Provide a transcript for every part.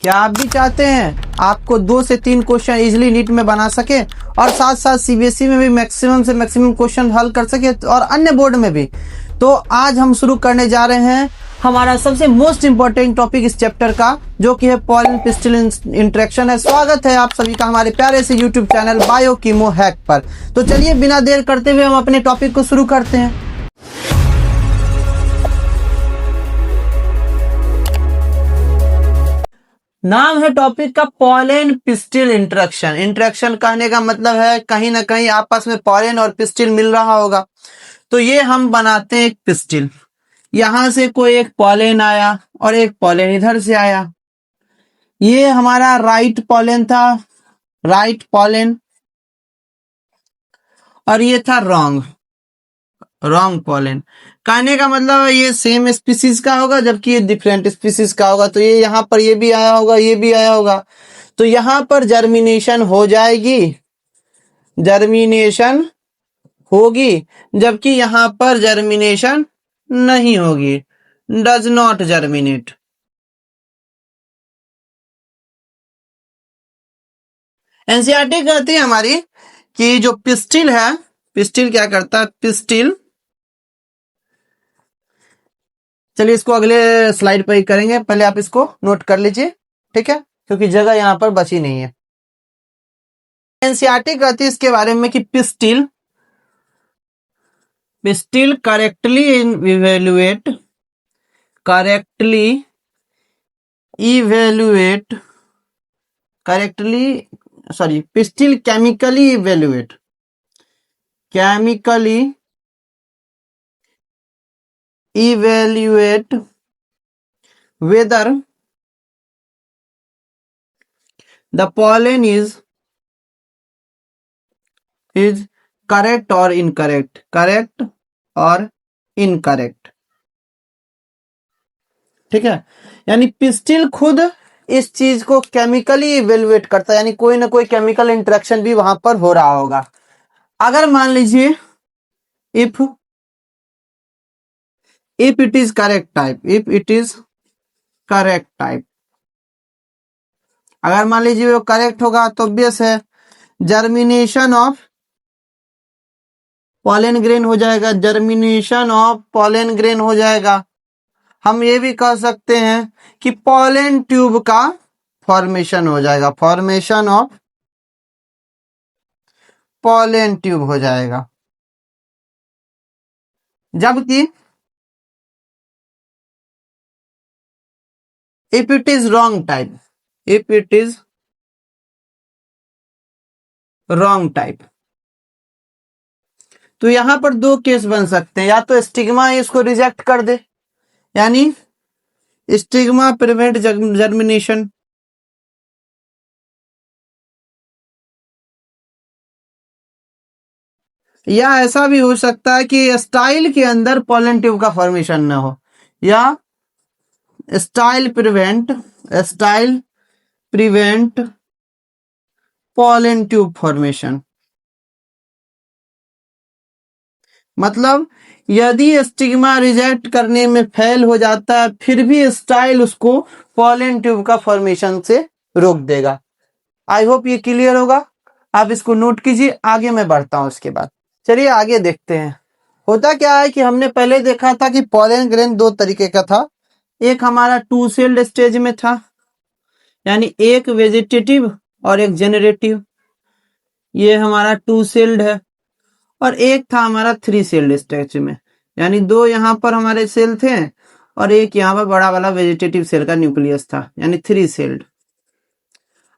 क्या आप भी चाहते हैं आपको 2 से 3 क्वेश्चन इजीली नीट में बना सके और साथ साथ सीबीएसई में भी मैक्सिमम से मैक्सिमम क्वेश्चन हल कर सके और अन्य बोर्ड में भी? तो आज हम शुरू करने जा रहे हैं हमारा सबसे मोस्ट इंपॉर्टेंट टॉपिक इस चैप्टर का, जो कि है पॉलन पिस्टल इंटरेक्शन है। स्वागत है आप सभी का हमारे प्यारे से यूट्यूब चैनल बायोकीमो हैक पर। तो चलिए बिना देर करते हुए हम अपने टॉपिक को शुरू करते हैं। नाम है टॉपिक का पॉलन पिस्टल इंटरेक्शन। इंटरेक्शन कहने का मतलब है कहीं ना कहीं आपस में पॉलन और पिस्टल मिल रहा होगा। तो ये हम बनाते हैं एक पिस्टल। यहां से कोई एक पॉलन आया और एक पॉलन इधर से आया। ये हमारा राइट पॉलन था, राइट पॉलन, और ये था रॉन्ग पॉलन। कहने का मतलब है ये सेम स्पीसीज का होगा जबकि ये डिफरेंट स्पीसीज का होगा। तो ये यहाँ पर ये भी आया होगा, ये भी आया होगा। तो यहाँ पर जर्मिनेशन हो जाएगी, जर्मिनेशन होगी, जबकि यहाँ पर जर्मिनेशन नहीं होगी, डज नॉट जर्मिनेट। एनसीईआरटी कहती है हमारी कि जो पिस्टिल है, पिस्टिल क्या करता है, पिस्टिल, चलिए इसको अगले स्लाइड पर ही करेंगे, पहले आप इसको नोट कर लीजिए, ठीक है, क्योंकि जगह यहां पर बची नहीं है। एनसीईआरटी कहती है इसके बारे में कि pistil correctly pistil chemically evaluate whether the pollen is correct or incorrect, ठीक है। यानी पिस्टिल खुद इस चीज को केमिकली इवेल्युएट करता है, यानी कोई ना कोई केमिकल इंटरेक्शन भी वहां पर हो रहा होगा। अगर मान लीजिए if it is correct type, अगर मान लीजिए वो करेक्ट होगा तो ऑब्वियस है जर्मिनेशन ऑफ पॉलन ग्रेन हो जाएगा, हो जाएगा। हम ये भी कह सकते हैं कि पॉलन ट्यूब का फॉर्मेशन हो जाएगा, फॉर्मेशन ऑफ पॉलन ट्यूब हो जाएगा। जबकि if it is wrong type, तो यहां पर 2 केस बन सकते हैं। या तो स्टिग्मा इसको रिजेक्ट कर दे, यानी स्टिग्मा प्रिवेंट जर्मिनेशन, या ऐसा भी हो सकता है कि स्टाइल के अंदर पॉलन ट्यूब का फॉर्मेशन ना हो, या style prevent pollen tube formation. मतलब यदि स्टिग्मा रिजेक्ट करने में फेल हो जाता है फिर भी स्टाइल उसको पॉलन ट्यूब का फॉर्मेशन से रोक देगा। आई होप ये क्लियर होगा, आप इसको नोट कीजिए। आगे मैं बढ़ता हूं उसके बाद। चलिए आगे देखते हैं। होता क्या है कि हमने पहले देखा था कि पॉलन ग्रेन 2 तरीके का था। एक हमारा 2 सेल्ड स्टेज में था, यानी एक वेजिटेटिव और एक जेनरेटिव। ये हमारा 2 सेल्ड है। और एक था हमारा 3 सेल्ड स्टेज में, यानी 2 यहाँ पर हमारे सेल थे और एक यहाँ पर बड़ा वाला वेजिटेटिव सेल का न्यूक्लियस था, यानी 3 सेल्ड।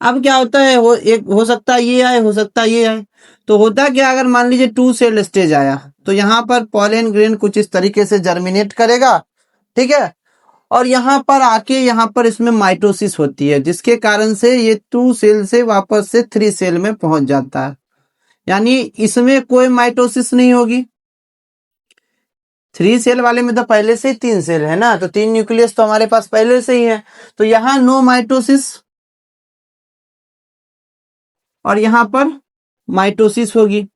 अब क्या होता है, हो सकता है ये आए, हो सकता है ये आए। तो होता क्या, अगर मान लीजिए 2 सेल्ड स्टेज आया तो यहाँ पर पॉलन ग्रेन कुछ इस तरीके से जर्मिनेट करेगा, ठीक है। और यहाँ पर आके यहाँ पर इसमें माइटोसिस होती है, जिसके कारण से ये 2 सेल से वापस से 3 सेल में पहुंच जाता है। यानी इसमें कोई माइटोसिस नहीं होगी। 3 सेल वाले में तो पहले से ही 3 सेल है ना, तो 3 न्यूक्लियस तो हमारे पास पहले से ही है। तो यहाँ नो माइटोसिस और यहाँ पर माइटोसिस होगी।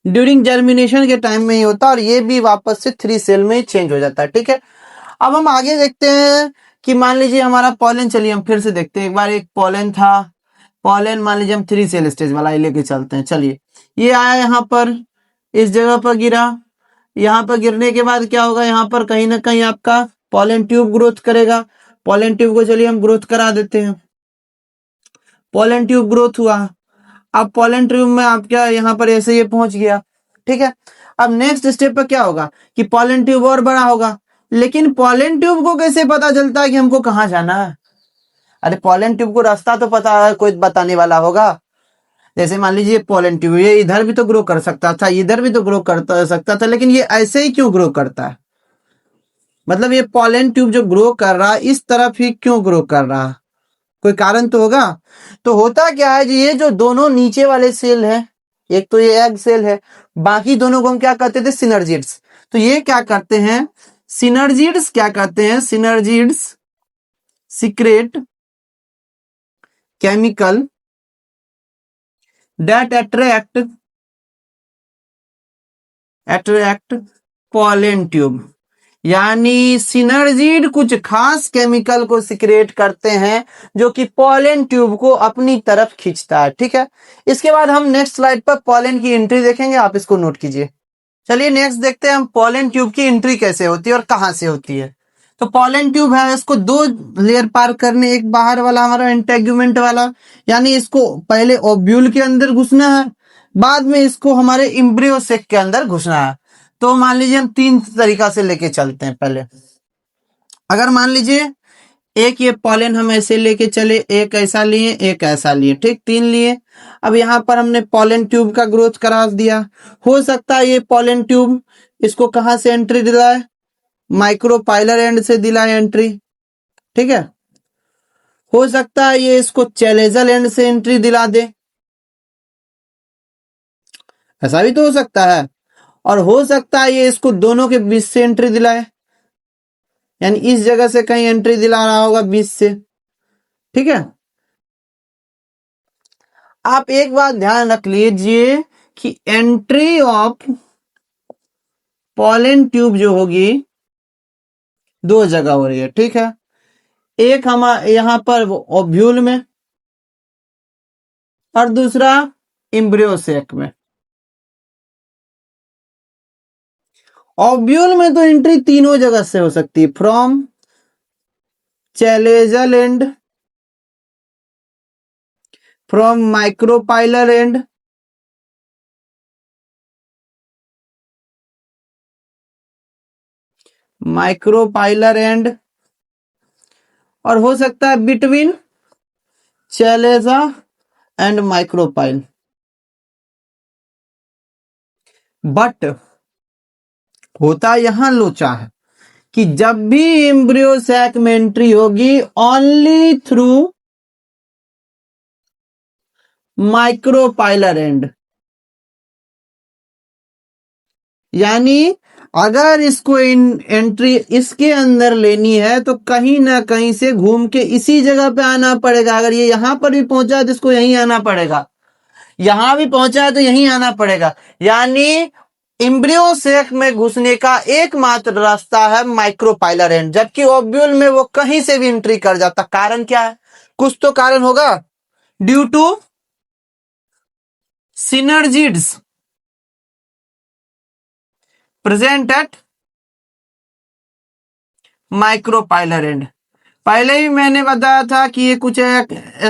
ड्यूरिंग जर्मिनेशन के टाइम में ही होता है और ये भी वापस से 3 सेल में ही चेंज हो जाता है, ठीक है। अब हम आगे देखते हैं कि मान लीजिए हमारा पॉलन, चलिए हम फिर से देखते हैं एक बार। एक पॉलन था, पॉलन मान लीजिए हम 3 सेल स्टेज वाला लेके चलते हैं। चलिए ये आया यहाँ पर, इस जगह पर गिरा। यहाँ पर गिरने के बाद क्या होगा, यहाँ पर कहीं ना कहीं आपका पॉलन ट्यूब ग्रोथ करेगा। पॉलन ट्यूब को चलिए हम ग्रोथ करा देते हैं। पॉलन ट्यूब ग्रोथ हुआ। अब पॉलन ट्यूब में आप क्या, यहाँ पर ऐसे ये पहुंच गया, ठीक है। अब नेक्स्ट स्टेप पर क्या होगा कि पॉलन ट्यूब और बड़ा होगा। लेकिन पॉलन ट्यूब को कैसे पता चलता है कि हमको कहाँ जाना है? अरे पॉलन ट्यूब को रास्ता तो पता है, कोई बताने वाला होगा। जैसे मान लीजिए पॉलन ट्यूब ये इधर भी तो ग्रो कर सकता था, इधर भी तो ग्रो कर सकता था, लेकिन ये ऐसे ही क्यों ग्रो करता है? मतलब ये पॉलन ट्यूब जो ग्रो कर रहा है इस तरफ ही क्यों ग्रो कर रहा है? कोई कारण तो होगा। तो होता क्या है जी, ये जो दोनों नीचे वाले सेल है, एक तो ये एग सेल है, बाकी दोनों को हम क्या कहते थे, सिनर्जिड्स। तो ये क्या करते हैं, सिनर्जिड्स क्या करते हैं, synergids secret chemical that attract pollen tube. यानी सिनर्जिड कुछ खास केमिकल को सिक्रेट करते हैं जो कि पॉलन ट्यूब को अपनी तरफ खींचता है, ठीक है। इसके बाद हम नेक्स्ट स्लाइड पर पॉलन की एंट्री देखेंगे, आप इसको नोट कीजिए। चलिए नेक्स्ट देखते हैं हम पॉलन ट्यूब की एंट्री कैसे होती है और कहां से होती है। तो पॉलन ट्यूब है, इसको 2 लेयर पार करने, एक बाहर वाला हमारा इंटेग्यूमेंट वाला, यानी इसको पहले ओव्यूल के अंदर घुसना है, बाद में इसको हमारे इम्ब्रियो सेक के अंदर घुसना है। तो मान लीजिए हम 3 तरीका से लेके चलते हैं। पहले अगर मान लीजिए एक ये पॉलन हम ऐसे लेके चले, एक ऐसा लिए, एक ऐसा लिए, ठीक, 3 लिए। अब यहाँ पर हमने पॉलन ट्यूब का ग्रोथ करा दिया। हो सकता है ये पॉलन ट्यूब इसको कहाँ से एंट्री दिलाए, माइक्रोपाइलर एंड से दिलाए एंट्री, ठीक है। हो सकता है ये इसको चैलेजल एंड से एंट्री दिला दे, ऐसा भी तो हो सकता है। और हो सकता है ये इसको दोनों के बीच से एंट्री दिलाए, यानी इस जगह से कहीं एंट्री दिला रहा होगा बीच से, ठीक है। आप एक बात ध्यान रख लीजिए कि एंट्री ऑफ पॉलन ट्यूब जो होगी 2 जगह हो रही है, ठीक है। एक हम यहां पर ओव्यूल में और दूसरा इम्ब्रियो सेक में। ओव्यूल में तो एंट्री तीनों जगह से हो सकती है, from chalazal and, from micropylar and, micropylar and, और हो सकता है बिटवीन चैलेजा एंड माइक्रोपाइल। बट होता यहां लोचा है कि जब भी एम्ब्रियो सैक में एंट्री होगी ओनली थ्रू माइक्रोपाइलर एंड, यानी अगर इसको एंट्री इसके अंदर लेनी है तो कहीं ना कहीं से घूम के इसी जगह पे आना पड़ेगा। अगर ये यहां पर भी पहुंचा है तो इसको यहीं आना पड़ेगा, यहां भी पहुंचा है तो यहीं आना पड़ेगा। यानी एम्ब्रियो सेक में घुसने का एकमात्र रास्ता है माइक्रोपाइलर एंड, जबकि ओव्यूल में वो कहीं से भी एंट्री कर जाता। कारण क्या है, कुछ तो कारण होगा। Due to synergids present at micropylar end. पहले ही मैंने बताया था कि ये कुछ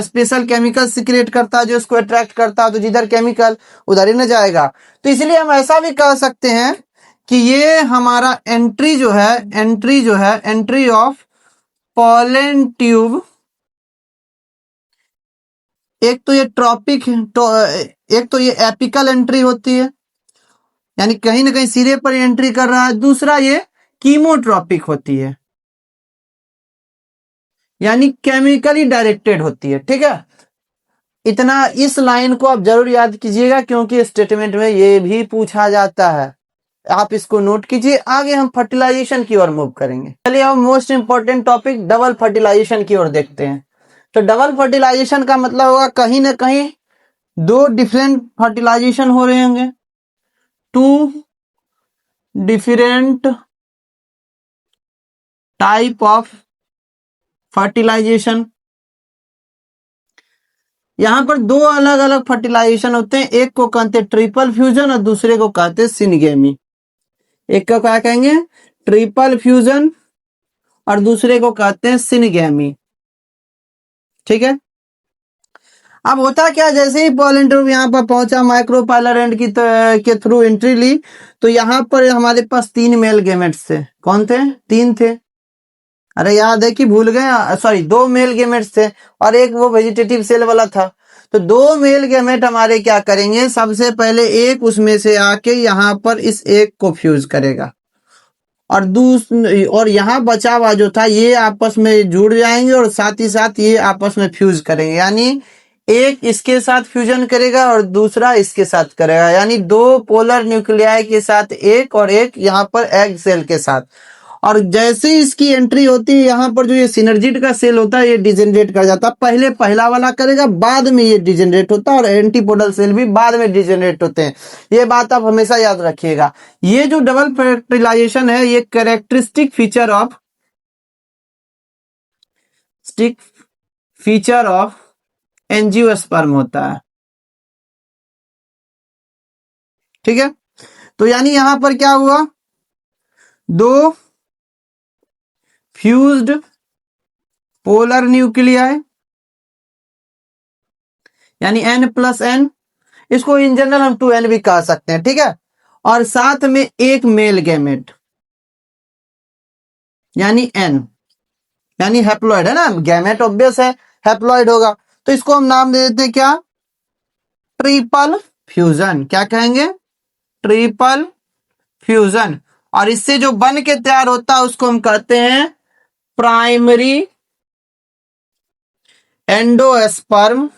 स्पेशल केमिकल सीक्रेट करता है जो इसको अट्रैक्ट करता है, तो जिधर केमिकल उधर ही न जाएगा। तो इसलिए हम ऐसा भी कह सकते हैं कि ये हमारा एंट्री ऑफ पॉलन ट्यूब, एक तो ये एक तो ये एपिकल एंट्री होती है, यानी कहीं ना कहीं सिरे पर एंट्री कर रहा है। दूसरा ये कीमोट्रॉपिक होती है, यानी केमिकली डायरेक्टेड होती है, ठीक है। इतना इस लाइन को आप जरूर याद कीजिएगा क्योंकि स्टेटमेंट में ये भी पूछा जाता है, आप इसको नोट कीजिए। आगे हम फर्टिलाइजेशन की ओर मूव करेंगे। चलिए हम most important topic double fertilization की ओर देखते हैं। तो डबल फर्टिलाइजेशन का मतलब होगा कहीं ना कहीं 2 डिफरेंट फर्टिलाइजेशन हो रहे होंगे, 2 डिफरेंट टाइप ऑफ फर्टिलाइजेशन। यहां पर दो अलग अलग फर्टिलाइजेशन होते हैं, एक को कहते हैं ट्रिपल फ्यूजन और दूसरे को कहते हैं सिनगेमी। एक को क्या कहेंगे, ट्रिपल फ्यूजन, और दूसरे को कहते हैं सिनगेमी। ठीक है। अब होता क्या, जैसे ही पॉलन ट्यूब यहाँ पर पहुंचा, माइक्रोपाइलर एंड के थ्रू एंट्री ली, तो यहाँ पर हमारे पास 3 मेल गेमेट्स थे। कौन थे? 3 थे। अरे याद है कि भूल गए? सॉरी, 2 मेल गेमेट्स थे और एक वो वेजिटेटिव सेल वाला था। तो 2 मेल गेमेट हमारे क्या करेंगे, सबसे पहले एक उसमें से आके यहाँ पर इस एक को फ्यूज करेगा, और यहाँ बचा हुआ जो था ये आपस में जुड़ जाएंगे और साथ ही साथ ये आपस में फ्यूज करेंगे। यानी एक इसके साथ फ्यूजन करेगा और दूसरा इसके साथ करेगा, यानी 2 पोलर न्यूक्लियाई के साथ एक, और एक यहाँ पर एग सेल के साथ। और जैसे ही इसकी एंट्री होती है, यहाँ पर जो ये सिनर्जिड का सेल होता है ये डिजेनरेट कर जाता है। पहले पहला वाला करेगा, बाद में ये डिजेनरेट होता है, और एंटीपोडल सेल भी बाद में डिजेनरेट होते हैं। ये बात आप हमेशा याद रखिएगा। ये जो डबल फर्टिलाइजेशन है, ये कैरेक्टरिस्टिक फीचर ऑफ एंजियोस्पर्म होता है। ठीक है। तो यानी यहां पर क्या हुआ, 2 फ्यूज्ड पोलर न्यूक्लियाई, यानी N+N, इसको इन जनरल हम 2N भी कह सकते हैं। ठीक है। और साथ में एक मेल गैमेट, यानी N, यानी हैप्लॉइड है ना, गैमेट ऑब्वियस है, हैप्लॉइड होगा। तो इसको हम नाम दे देते हैं क्या, ट्रिपल फ्यूजन। क्या कहेंगे, ट्रिपल फ्यूजन। और इससे जो बन के तैयार होता है उसको हम कहते हैं प्राइमरी एंडोस्पर्म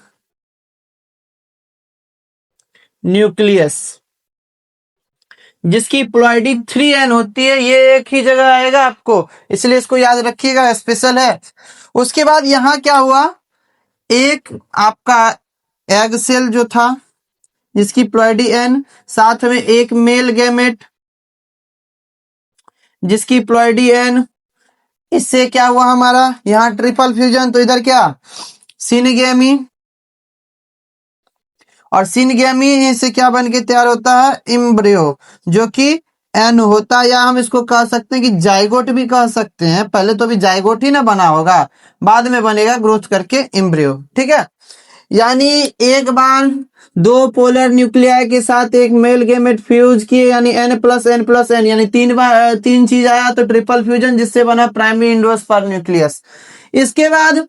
न्यूक्लियस, जिसकी प्लॉइडी 3N होती है। ये एक ही जगह आएगा आपको, इसलिए इसको याद रखिएगा, स्पेशल है। उसके बाद यहां क्या हुआ, एक आपका एग सेल जो था जिसकी प्लॉइडी N, साथ में एक मेल गैमेट जिसकी प्लॉइडी N। इससे क्या हुआ हमारा, यहां ट्रिपल फ्यूजन, तो इधर क्या, सिनगेमी। और सिनगेमी से क्या बन के तैयार होता है, इम्ब्रियो, जो कि एन होता है, या हम इसको कह सकते हैं कि जाइगोट भी कह सकते हैं। पहले तो भी जाइगोट ही ना बना होगा, बाद में बनेगा ग्रोथ करके इम्ब्रियो। ठीक है। यानी एक बार 2 पोलर न्यूक्लियाई के साथ एक मेल गेमेट फ्यूज किए, यानी N+N+N, यानी 3 बार 3 चीज आया, तो ट्रिपल फ्यूजन, जिससे बना प्राइमरी एंडोस्पर्म न्यूक्लियस। इसके बाद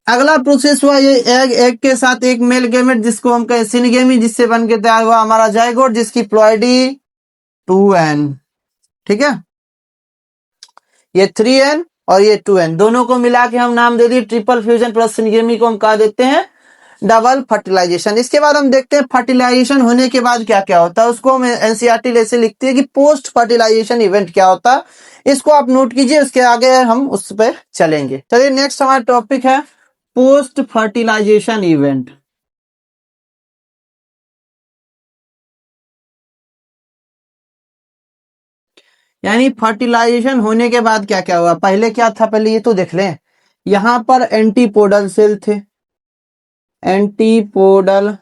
अगला प्रोसेस हुआ, ये एग के साथ एक मेल गेमेट जिसको हम कहें सिनगेमी, जिससे बन के तैयार हुआ हमारा जाइगोट, जिसकी प्लॉइडी 2N। ठीक है। ये 3N और ये 2N, दोनों को मिला के हम नाम दे दिए ट्रिपल फ्यूजन प्लस सिनगेमी को हम कह देते हैं डबल फर्टिलाइजेशन। इसके बाद हम देखते हैं फर्टिलाइजेशन होने के बाद क्या क्या होता है। उसको हम एनसीईआरटी ऐसे लिखती है कि पोस्ट फर्टिलाइजेशन इवेंट क्या होता है, इसको आप नोट कीजिए, उसके आगे हम उस पर चलेंगे। चलिए, नेक्स्ट हमारा टॉपिक है पोस्ट फर्टिलाइजेशन इवेंट। यानी फर्टिलाइजेशन होने के बाद क्या क्या हुआ, पहले क्या था, पहले ये तो देख लें। यहां पर एंटीपोडल सेल थे, एंटीपोडल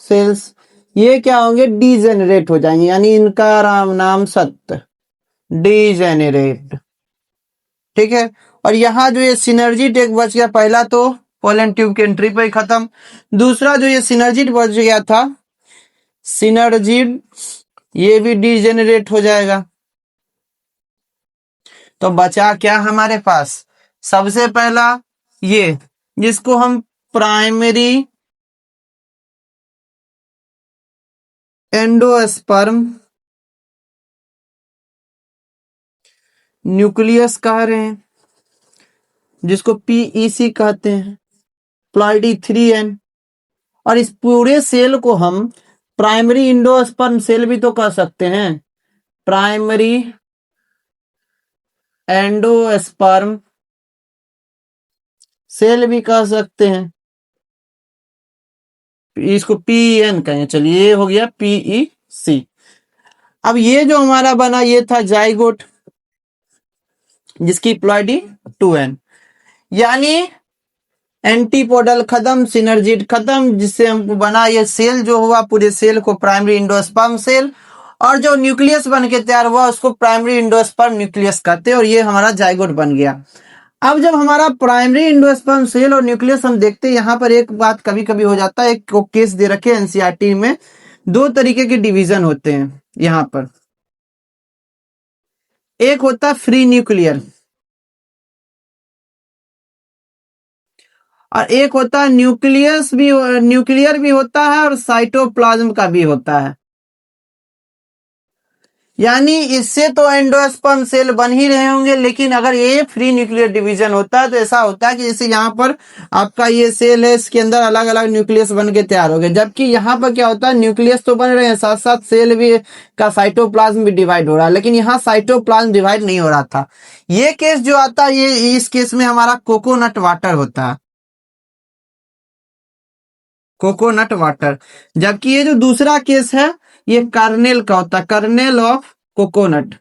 सेल्स, ये क्या होंगे, डीजेनरेट हो जाएंगे, यानी इनका नाम सत्य, डीजेनरेट। ठीक है। और यहाँ जो ये सिनर्जिड एक बच गया, पहला तो पोलन ट्यूब के एंट्री पे ही खत्म, दूसरा जो ये सिनर्जिड बच गया था, सिनर्जिड, ये भी डीजेनरेट हो जाएगा। तो बचा क्या हमारे पास, सबसे पहला ये, जिसको हम प्राइमरी एंडोस्पर्म न्यूक्लियस कह रहे हैं, जिसको पीईसी कहते हैं, प्लॉइडी 3N। और इस पूरे सेल को हम प्राइमरी एंडोस्पर्म सेल भी तो कह सकते हैं, प्राइमरी एंडोस्पर्म सेल भी कह सकते हैं, इसको पीएन कहें। चलिए, ये हो गया पीईसी। अब ये जो हमारा बना, ये था जाइगोट, जिसकी प्लॉइडी 2N। यानी एंटीपोडल खत्म, सिनर्जिड खत्म, जिससे हमको बना ये सेल जो हुआ, पूरे सेल को प्राइमरी इंडोस्पर्म सेल, और जो न्यूक्लियस बन के तैयार हुआ उसको प्राइमरी इंडोस्पर्म न्यूक्लियस कहते हैं, और ये हमारा जाइगोट बन गया। अब जब हमारा प्राइमरी इंडोस्पर्म सेल और न्यूक्लियस हम देखते हैं, यहाँ पर एक बात कभी कभी हो जाता है, एक केस दे रखे एनसीईआरटी में, दो तरीके के डिवीजन होते हैं यहाँ पर। एक होता है फ्री न्यूक्लियर और एक होता है न्यूक्लियर भी होता है और साइटोप्लाज्म का भी होता है। यानी इससे तो एंडोस्पर्म सेल बन ही रहे होंगे, लेकिन अगर ये फ्री न्यूक्लियर डिवीजन होता है तो ऐसा होता है कि जैसे यहाँ पर आपका ये सेल है, इसके अंदर अलग अलग न्यूक्लियस बन के तैयार हो गए, जबकि यहाँ पर क्या होता है, न्यूक्लियस तो बन रहे हैं, साथ साथ सेल भी का साइटोप्लाज्म भी डिवाइड हो रहा है, लेकिन यहाँ साइटोप्लाज्म डिवाइड नहीं हो रहा था। ये केस जो आता है, ये इस केस में हमारा कोकोनट वाटर होता है, कोकोनट वाटर। जबकि ये जो दूसरा केस है ये कर्नेल का होता है, कर्नेल ऑफ कोकोनट,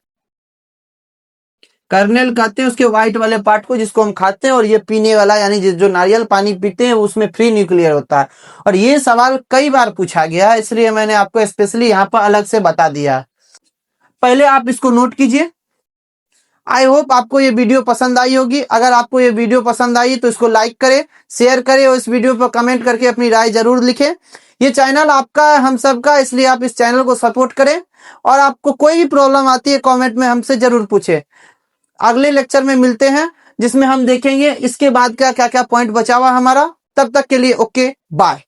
कर्नेल कहते हैं उसके व्हाइट वाले पार्ट को जिसको हम खाते हैं, और ये पीने वाला यानी जो नारियल पानी पीते हैं उसमें फ्री न्यूक्लियर होता है। और ये सवाल कई बार पूछा गया है, इसलिए मैंने आपको स्पेशली यहाँ पर अलग से बता दिया। पहले आप इसको नोट कीजिए। आई होप आपको ये वीडियो पसंद आई होगी। अगर आपको ये वीडियो पसंद आई तो इसको लाइक करें, शेयर करें और इस वीडियो पर कमेंट करके अपनी राय जरूर लिखें। ये चैनल आपका है, हम सबका, इसलिए आप इस चैनल को सपोर्ट करें। और आपको कोई भी प्रॉब्लम आती है कमेंट में हमसे जरूर पूछें। अगले लेक्चर में मिलते हैं जिसमें हम देखेंगे इसके बाद क्या क्या क्या पॉइंट बचा हुआ हमारा। तब तक के लिए ओके बाय।